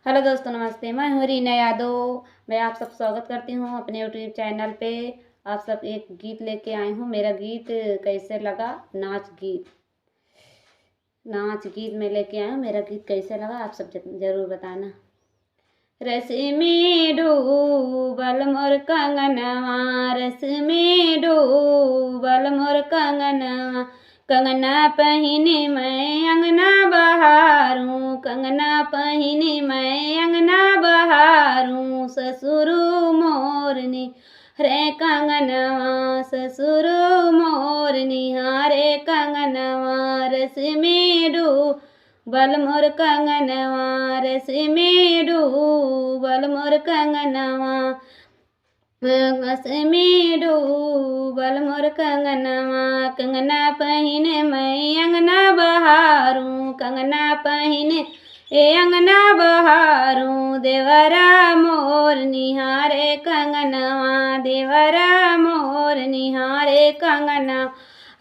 Hello दोस्तों, नमस्ते। मैं हूँ रीना यादव। मैं आप सब स्वागत करती हूँ अपने यूट्यूब चैनल पे। आप सब एक गीत लेके आई हूँ। मेरा गीत कैसे लगा, नाच गीत में लेके आई हूँ। मेरा गीत कैसे लगा आप सब जरूर बताना। रस में डूबल मोर कंगनवा, रस में डूबल मोर कंगनवा, कंगना पहिने मैं अंगना बहारूं, कंगना पहिने मैं अंगना बहारूं। ससुर मोरनी रे कंगनवा, ससुर मोर निहारे कंगनवा, रस में डूबल मोर कंगनवा, रस में डूबल मोर कंगनवा, रस में डूबल मोर कंगनवा, कंगना पहिने मैं अंगना बहारूं, कंगना पहिने अंगना बहारूं। देवरा मोर निहारे कंगनवा, देवरा मोर निहारे कंगना,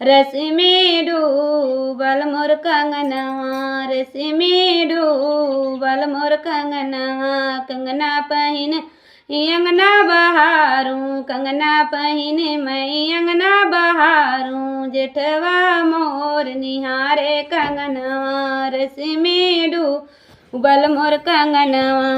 रस में डूबल मोर कंगनवा, रस में डूबल मोर कंगनवा, कंगना पहिने अंगना बहारूं, कंगना पहिने मैं अंगना बहारूं। जेठवा मोर निहारे कंगनवा, रस में डूबल मोर कंगनवा।